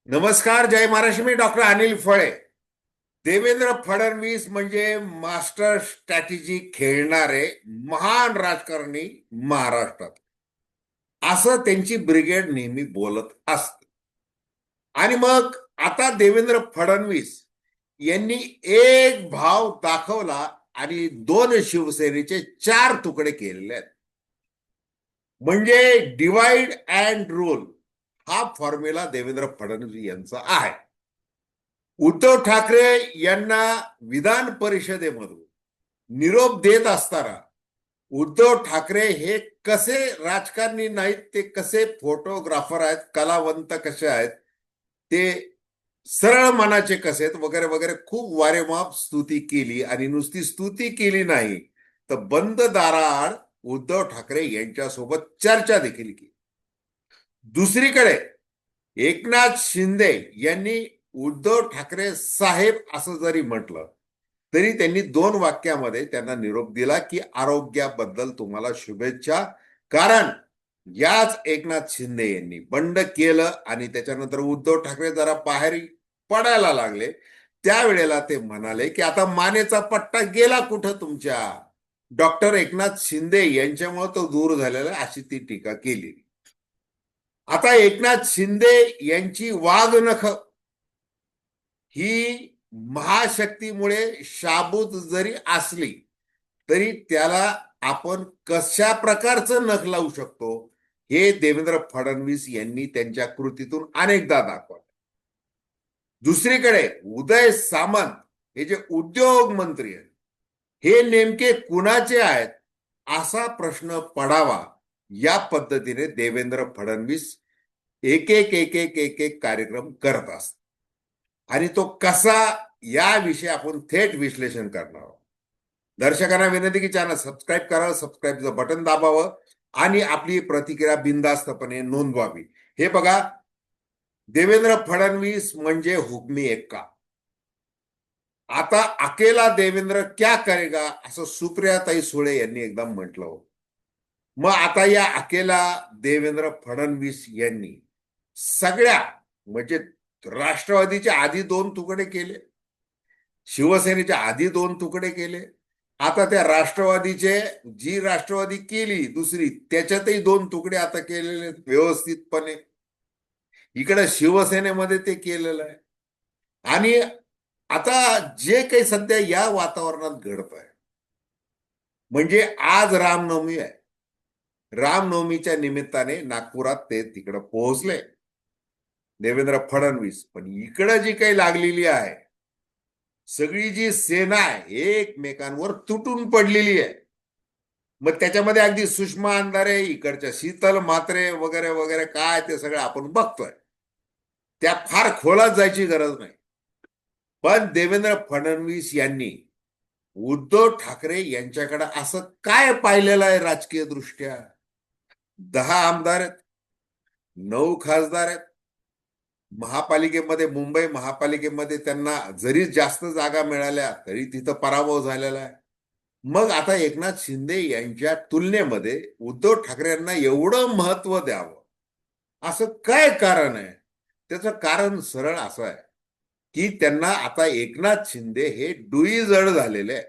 नमस्कार, जय महाराष्ट्र. मी डॉक्टर अनिल फळे. देवेंद्र फडणवीस म्हणजे मास्टर स्ट्रॅटेजी खेळणारे महान राजकारणी महाराष्ट्रात, असं त्यांची ब्रिगेड नेहमी बोलत असते. आणि मग आता देवेंद्र फडणवीस यांनी एक भाव दाखवला आणि दोन शिवसेनेचे चार तुकडे केलेले आहेत. म्हणजे डिवाइड अँड रूल हा फॉर्म्युला देवेंद्र फडणवीस यांचा आहे. उद्धव ठाकरे यांना विधान परिषदेमधून निरोप देत असताना उद्धव ठाकरे हे कसे राजकारणी नाहीत, ते कसे फोटोग्राफर आहेत, कलावंत कसे आहेत, ते सरळ मनाचे कसे आहेत वगैरे वगैरे खूप वारेमाप स्तुती केली. आणि नुसती स्तुती केली नाही तर बंद दाराआड उद्धव ठाकरे यांच्यासोबत चर्चा देखील केली. दुसरीकडे एकनाथ शिंदे यांनी उद्धव ठाकरे साहेब असं जरी म्हटलं तरी त्यांनी दोन वाक्यामध्ये त्यांना निरोप दिला की आरोग्याबद्दल तुम्हाला शुभेच्छा. कारण याच एकनाथ शिंदे यांनी बंड केलं आणि त्याच्यानंतर उद्धव ठाकरे जरा बाहेर पडायला लागले, त्यावेळेला ते म्हणाले की आता मानेचा पट्टा गेला कुठं तुमच्या. डॉक्टर एकनाथ शिंदे यांच्यामुळे तो दूर झालेला, अशी ती टीका केली. आता एकनाथ शिंदे यांची वाघनख ही महाशक्तीमुळे शाबूत जरी असली तरी त्याला आपण कशा प्रकारचं नख लावू शकतो हे देवेंद्र फडणवीस यांनी त्यांच्या कृतीतून अनेकदा दाखवलं. दुसरीकडे उदय सामंत हे जे उद्योग मंत्री आहेत, हे नेमके कुणाचे आहेत असा प्रश्न पडावा या पद्धतीने देवेंद्र फडणवीस एक एक एक एक एक एक कार्यक्रम करत असतात. आणि तो कसा, याविषयी आपण थेट विश्लेषण करणार आहोत. दर्शकांना विनंती की चॅनल सबस्क्राईब करावं, सबस्क्राईबचं बटन दाबावं आणि आपली प्रतिक्रिया बिनधास्तपणे नोंदवावी. हे बघा, देवेंद्र फडणवीस म्हणजे हुकमी एक्का. आता अकेला देवेंद्र क्या करेगा असं सुप्रियाताई सुळे यांनी एकदा म्हटलं होतं. मग आता या अकेला देवेंद्र फडणवीस यांनी सगळ्या, म्हणजे राष्ट्रवादीचे आधी दोन तुकडे केले, शिवसेनेचे आधी दोन तुकडे केले, आता त्या राष्ट्रवादीचे जी राष्ट्रवादी केली दुसरी त्याच्यातही दोन तुकडे आता केलेले व्यवस्थितपणे. इकडे शिवसेनेमध्ये ते केलेलं आहे. आणि आता जे काही सध्या या वातावरणात घडत आहे, म्हणजे आज रामनवमी आहे. रामनवमीच्या निमित्ताने नागपुरात ते तिकडे पोहोचले देवेंद्र फडणवीस. पण इकडं जी काही लागलेली आहे, सगळी जी सेना आहे एकमेकांवर तुटून पडलेली आहे. मग त्याच्यामध्ये अगदी सुषमा अंधारे, इकडच्या शीतल म्हात्रे वगैरे वगैरे काय ते सगळं आपण बघतोय. त्या फार खोलात जायची गरज नाही. पण देवेंद्र फडणवीस यांनी उद्धव ठाकरे यांच्याकडे असं काय पाहिलेलं आहे राजकीय दृष्ट्या? 10 आमदार आहेत, 9 खासदार आहेत. महापालिकेमध्ये, मुंबई महापालिकेमध्ये त्यांना जरी जास्त जागा मिळाल्या तरी तिथं पराभव झालेला आहे. मग आता एकनाथ शिंदे यांच्या तुलनेमध्ये उद्धव ठाकरे यांना एवढं महत्व द्यावं असं काय कारण आहे? त्याचं कारण सरळ असं आहे की त्यांना आता एकनाथ शिंदे हे डुई जड झालेले आहे.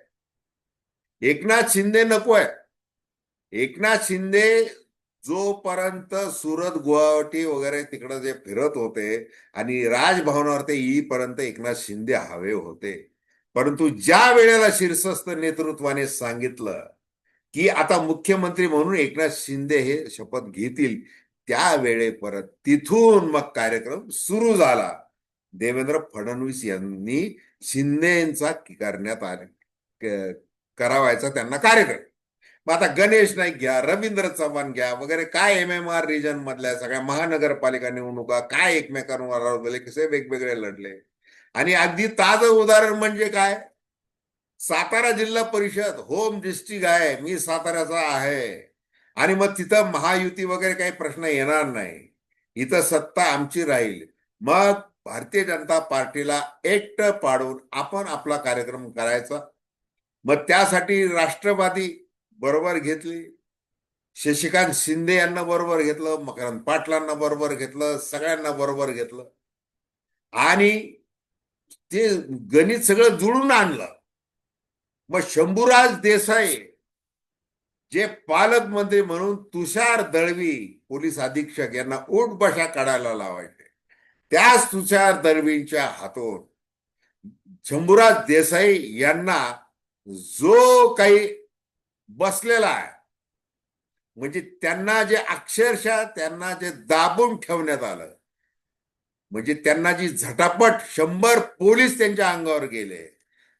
एकनाथ शिंदे नको आहे. एकनाथ शिंदे जोपर्यंत सुरत, गुवाहाटी वगैरे तिकडे जे फिरत होते आणि राजभवनावर ते येईपर्यंत एकनाथ शिंदे हवे होते. परंतु ज्या वेळेला शीर्षस्थ नेतृत्वाने सांगितलं की आता मुख्यमंत्री म्हणून एकनाथ शिंदे हे शपथ घेतील, त्यावेळे परत तिथून मग कार्यक्रम सुरू झाला. देवेंद्र फडणवीस यांनी शिंदेचा करण्यात आले, करावायचा त्यांना कार्यक्रम. मग आता गणेश नाईक घ्या, रवींद्र चव्हाण घ्या वगैरे, काय MMR रिजन मधल्या सगळ्या महानगरपालिका निवडणुका काय एकमेकांवर कसे वेगवेगळे लढले. आणि अगदी ताजं उदाहरण म्हणजे काय, सातारा जिल्हा परिषद होम डिस्ट्रिक्ट आहे, मी साताऱ्याचा आहे. आणि मग तिथं महायुती वगैरे काही प्रश्न येणार नाही, इथं सत्ता आमची राहील. मग भारतीय जनता पार्टीला एकटं पाडून आपण आपला कार्यक्रम करायचा. मग त्यासाठी राष्ट्रवादी बरोबर घेतली, शशिकांत शिंदे यांना बरोबर घेतलं, मकरंद पाटलांना बरोबर घेतलं, सगळ्यांना बरोबर घेतलं. आणि ते गणित सगळं जुळून आणलं. मग शंभूराज देसाई जे पालकमंत्री म्हणून तुषार दळवी पोलीस अधीक्षक यांना उठबशा काढायला लावायचे, त्याच तुषार दळवींच्या हातून शंभूराज देसाई यांना जो काही बसलेला आहे, म्हणजे त्यांना जे अक्षरशः त्यांना जे दाबून ठेवण्यात आलं, म्हणजे त्यांना जी झटापट 100 पोलीस त्यांच्या अंगावर गेले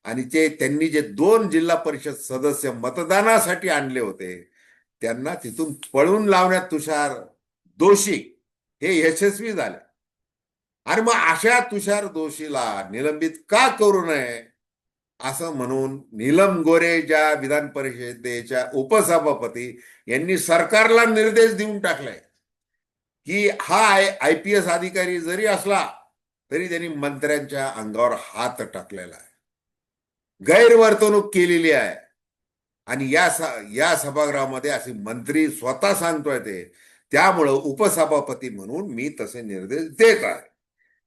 आणि ते त्यांनी जे 2 जिल्हा परिषद सदस्य मतदानासाठी आणले होते त्यांना तिथून पळून लावण्यात तुषार दोषी हे यशस्वी झाले. आणि मग अशा तुषार दोषीला निलंबित का करू नये असं म्हणून नीलम गोरे ज्या विधान परिषदेच्या उपसभापती यांनी सरकारला निर्देश देऊन टाकलाय की हा IPS अधिकारी जरी असला तरी त्यांनी मंत्र्यांच्या अंगावर हात टाकलेला आहे, गैरवर्तणूक केलेली आहे. आणि या सभागृहामध्ये असे मंत्री स्वतः सांगतोय ते, त्यामुळं उपसभापती म्हणून मी तसे निर्देश देत आहे.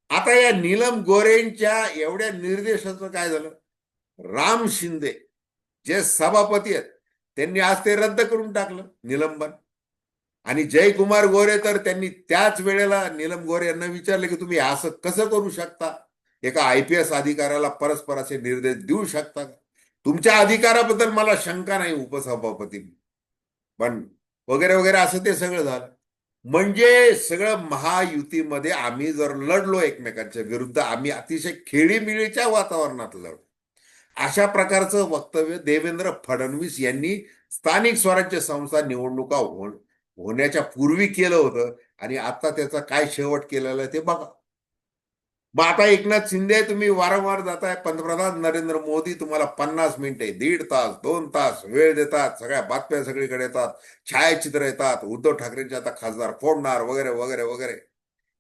आता या नीलम गोरेंच्या एवढ्या निर्देशाचं काय झालं? राम शिंदे जे सभापती आहेत त्यांनी आज ते रद्द करून टाकलं निलंबन. आणि जयकुमार गोरे तर त्यांनी त्याच वेळेला नीलम गोरे यांना विचारले की तुम्ही असं कसं करू शकता, एका IPS अधिकाऱ्याला परस्पर असे निर्देश देऊ शकता का? तुमच्या अधिकाराबद्दल मला शंका नाही उपसभापती, पण वगैरे वगैरे असं ते सगळं झालं. म्हणजे सगळं महायुतीमध्ये आम्ही जर लढलो एकमेकांच्या विरुद्ध, आम्ही अतिशय खेळीमिळीच्या वातावरणात लढलो. अशा प्रकारचं वक्तव्य देवेंद्र फडणवीस यांनी स्थानिक स्वराज्य संस्था निवडणुका होण्याच्या पूर्वी केलं होतं आणि आता त्याचा काय शेवट केलेला आहे ते बघा. मग आता एकनाथ शिंदे तुम्ही वारंवार जाताय, पंतप्रधान नरेंद्र मोदी तुम्हाला 50 मिनिटे, 1.5 तास, 2 तास वेळ देतात, सगळ्या बातम्या सगळीकडे येतात, छायाचित्र येतात, उद्धव ठाकरेंचे आता खासदार फोडणार वगैरे वगैरे वगैरे,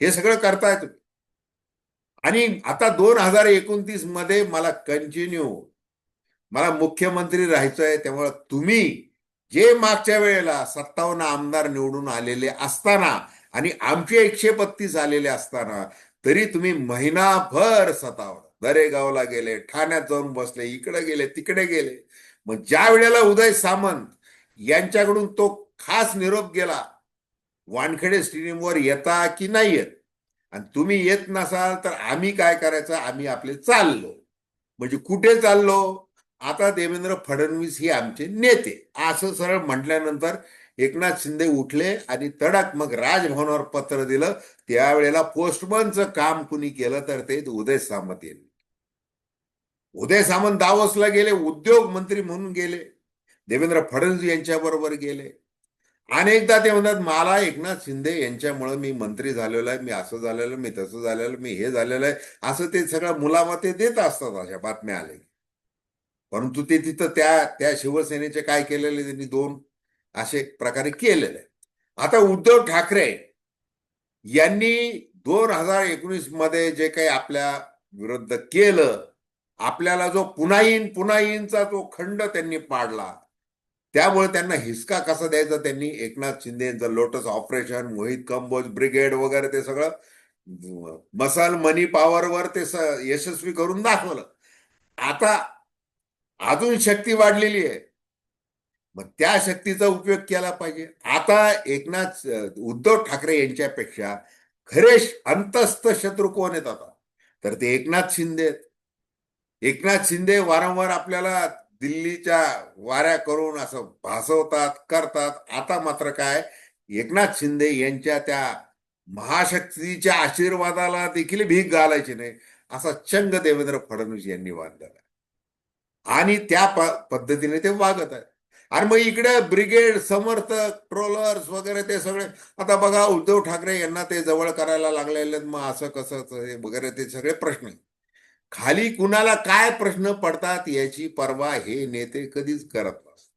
हे सगळं करताय तुम्ही. आणि आता 2029 मध्ये मला मुख्यमंत्री राहायचंय, त्यामुळे तुम्ही जे मागच्या वेळेला 57 आमदार निवडून आलेले असताना आणि आमचे 132 आलेले असताना तरी तुम्ही महिनाभर सतावलं, दरेगावला गेले, ठाण्यात जाऊन बसले, इकडे गेले तिकडे गेले. मग ज्या वेळेला उदय सामंत यांच्याकडून तो खास निरोप गेला वानखेडे स्टेडियमवर येता की नाही येत, आणि तुम्ही येत नसाल तर आम्ही काय करायचं, आम्ही आपले चाललो. म्हणजे कुठे चाललो? आता देवेंद्र फडणवीस हे आमचे नेते असं सरळ म्हटल्यानंतर एकनाथ शिंदे उठले आणि तडक मग राजभवनावर पत्र दिलं. त्यावेळेला पोस्टमनचं काम कुणी केलं तर ते उदय सामंत यांनी. उदय सामंत दावोसला गेले, उद्योग मंत्री म्हणून गेले, देवेंद्र फडणवीस यांच्या बरोबर गेले. अनेकदा ते म्हणतात मला एकनाथ शिंदे यांच्यामुळे मी मंत्री झालेलो आहे, मी असं झालेलं, मी तसं झालेलं, मी हे झालेलं आहे, असं ते सगळं मुलामते देत असतात अशा बातम्या आले. परंतु ते तिथं त्या त्या शिवसेनेचे काय केलेले त्यांनी 2 असे प्रकारे केलेले. आता उद्धव ठाकरे यांनी 2019 मध्ये जे काही आपल्या विरुद्ध केलं, आपल्याला जो पुन्हा येईनचा जो खंड त्यांनी पाडला, त्यामुळे त्यांना हिसका कसा द्यायचा त्यांनी एकनाथ शिंदे यांचं lotus operation, Mohit Kamboj brigade वगैरे ते सगळं मसाल मनी पॉवरवर ते यशस्वी करून दाखवलं. आता अजून शक्ती वाढलेली आहे, मग त्या शक्तीचा उपयोग केला पाहिजे. आता उद्धव ठाकरे यांच्यापेक्षा खरे अंतस्थ शत्रू कोण आहेत आता, तर ते एकनाथ शिंदे. एकनाथ शिंदे वारंवार आपल्याला दिल्लीच्या वाऱ्या करून असं भासवतात करतात. आता मात्र काय, एकनाथ शिंदे यांच्या त्या महाशक्तीच्या आशीर्वादाला देखील भीक घालायची नाही असा चंग देवेंद्र फडणवीस यांनी बांधला आणि त्या पद्धतीने ते वागत आहेत. आणि मग इकडे ब्रिगेड, समर्थक, ट्रोलर्स वगैरे ते सगळे आता बघा उद्धव ठाकरे यांना ते जवळ करायला लागलेले, मग असं कसं वगैरे ते सगळे प्रश्न. खाली कुणाला काय प्रश्न पडतात याची पर्वा हे नेते कधीच करत नसतात.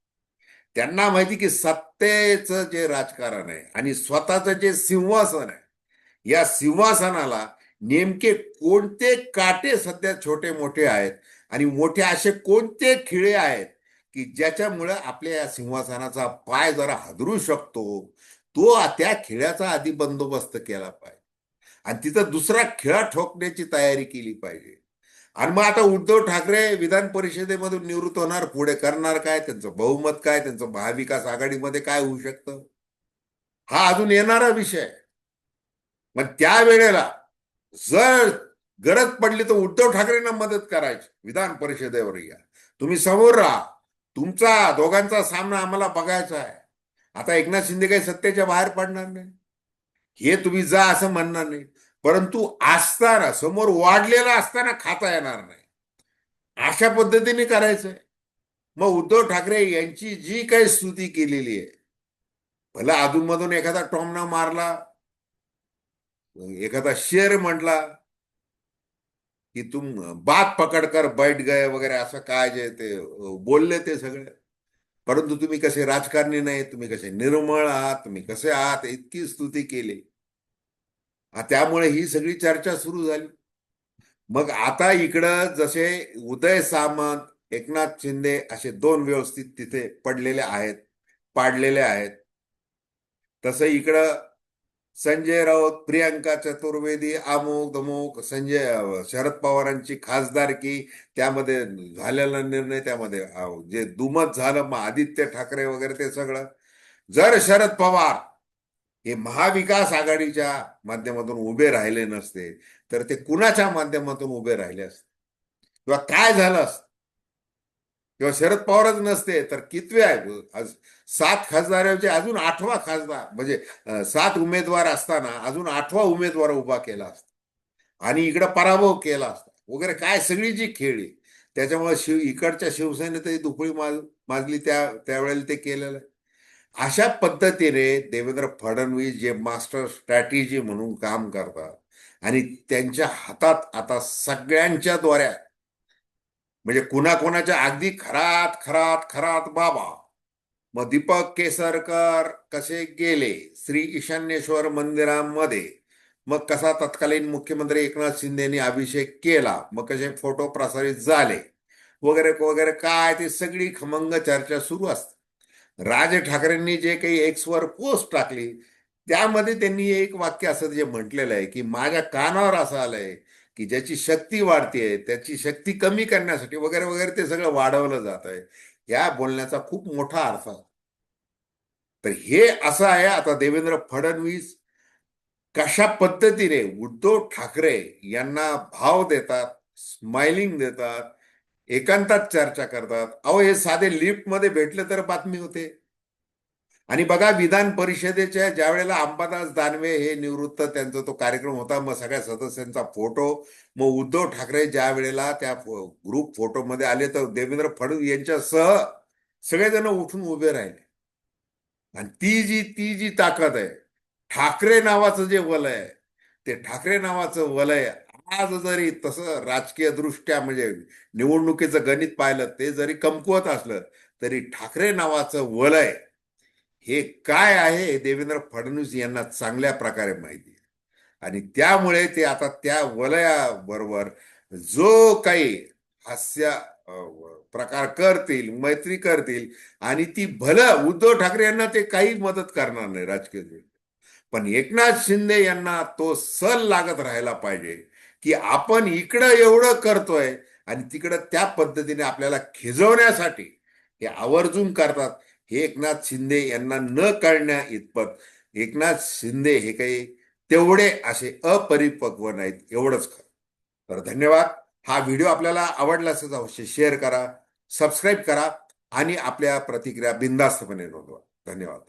त्यांना माहिती की सत्तेचं जे राजकारण आहे आणि स्वतःचं जे सिंहासन आहे, या सिंहासनाला नेमके कोणते काटे सध्या छोटे मोठे आहेत आणि मोठे असे कोणते खिळे आहेत की ज्याच्यामुळे आपल्या या सिंहासनाचा पाय जरा हादरू शकतो, तो त्या खिळ्याचा आधी बंदोबस्त केला पाहिजे. आणि तिथं दुसरा खिळा ठोकण्याची तयारी केली पाहिजे. आणि मग आता उद्धव ठाकरे विधान परिषदेमधून निवृत्त होणार, पुढे करणार काय, त्यांचं बहुमत काय, त्यांचं महाविकास आघाडीमध्ये काय होऊ शकतं, हा अजून येणारा विषय आहे. मग त्यावेळेला जर गरज पडली तर उद्धव ठाकरेंना मदत करायची, विधान परिषदेवर या, तुम्ही समोर राहा, तुमचा दोघांचा सामना आम्हाला बघायचा आहे. आता एकनाथ शिंदे काही सत्तेच्या बाहेर पडणार नाही, हे तुम्ही जा असं म्हणणार नाही, परंतु असताना समोर वाढलेला असताना खाता येणार नाही, अशा पद्धतीने करायचंय. मग उद्धव ठाकरे यांची जी काही स्तुती केलेली आहे, भला अधूनमधून एखादा टॉमना मारला, एखादा शेर म्हटला की तुम बात पकडकर बैठ गए वगैरे, असं काय जे ते बोलले ते सगळे. परंतु तुम्ही कसे राजकारणी नाही, तुम्ही कसे निर्मळ आहात, तुम्ही कसे आहात, इतकी स्तुती केली. त्यामुळे ही सगळी चर्चा सुरू झाली. मग आता इकडं जसे उदय सामंत, एकनाथ शिंदे असे दोन व्यवस्थित तिथे पडलेले आहेत, पाडलेले आहेत, तसं इकडं संजय राऊत, प्रियंका चतुर्वेदी, अमुक दमुक, शरद पवारांची खासदारकी, त्यामध्ये झालेला निर्णय, त्यामध्ये जे दुमत झालं, मग आदित्य ठाकरे वगैरे ते सगळं. जर शरद पवार हे महाविकास आघाडीच्या माध्यमातून उभे राहिले नसते तर ते कुणाच्या माध्यमातून उभे राहिले असते, किंवा काय झालं असतं, किंवा शरद पवारच नसते तर कितवे आहे आज, 7 खासदारांचे अजून 8वा खासदार, म्हणजे 7 उमेदवार असताना अजून 8वा उमेदवार उभा केला असता आणि इकडं पराभव केला असता वगैरे, काय सगळी जी खेळी. त्याच्यामुळे इकडच्या शिवसेनेतही दुफळी माजली त्यावेळेला ते केलेलं आहे. अशा पद्धतीने देवेंद्र फडणवीस जे मास्टर स्ट्रॅटेजी म्हणून काम करतात, आणि त्यांच्या हातात आता सगळ्यांच्या द्वारे, म्हणजे कुणाकुणाच्या अगदी खरात खरात खरात बाबा, मग दीपक केसरकर कसे गेले श्री ईशान्येश्वर मंदिरामध्ये, मग कसा तत्कालीन मुख्यमंत्री एकनाथ शिंदेनी अभिषेक केला, मग कसे फोटो प्रसारित झाले वगैरे वगैरे, काय ते सगळी खमंग चर्चा सुरू असते. राज ठाकरेंनी जे काही एक्सवर पोस्ट टाकली, त्यामध्ये त्यांनी एक वाक्य असं जे म्हटलेलं आहे की माझ्या कानावर असं आलंय की ज्याची शक्ती वाढते त्याची शक्ती कमी करण्यासाठी वगैरे वगैरे ते सगळं वाढवलं जात आहे. या बोलण्याचा खूप मोठा अर्थ आहे. तर हे असं आहे. आता देवेंद्र फडणवीस कशा पद्धतीने उद्धव ठाकरे यांना भाव देतात, स्माइलिंग देतात, एकांतात चर्चा करतात. अहो, हे साधे लिफ्टमध्ये भेटले तर बातमी होते. आणि बघा, विधान परिषदेच्या ज्या वेळेला अंबादास दानवे हे निवृत्त, त्यांचा तो कार्यक्रम होता, मग सगळ्या सदस्यांचा फोटो, मग उद्धव ठाकरे ज्या वेळेला त्या ग्रुप फोटोमध्ये आले तर देवेंद्र फडणवीस यांच्यासह सगळेजण उठून उभे राहिले. आणि ती जी ताकद आहे, ठाकरे नावाचं जे वलय आहे, ते ठाकरे नावाचं वलय आज जरी तसं राजकीय दृष्ट्या, म्हणजे निवडणुकीचं गणित पाहिलं ते जरी कमकुवत असलं, तरी ठाकरे नावाचं वलय हे काय आहे हे देवेंद्र फडणवीस यांना चांगल्या प्रकारे माहिती आहे. आणि त्यामुळे ते आता त्या वलयाबरोबर जो काही हास्य प्रकार करतील, मैत्री करतील, आणि ती भलं उद्धव ठाकरे यांना ते काही मदत करणार नाही राजकीय दृष्ट्या, पण एकनाथ शिंदे यांना तो सल लागत राहायला पाहिजे की आपण इकडं एवढं करतोय आणि तिकडं त्या पद्धतीने आपल्याला खिजवण्यासाठी हे आवर्जून करतात. हे एकनाथ शिंदे यांना न कळण्या इतपत एकनाथ शिंदे हे काही तेवढे असे अपरिपक्व नाहीत, एवढंच खरं. तर धन्यवाद. हा व्हिडिओ आपल्याला आवडला असेल तर अवश्य शेअर करा, सबस्क्राईब करा आणि आपल्या प्रतिक्रिया बिनधास्तपणे नोंदवा. धन्यवाद.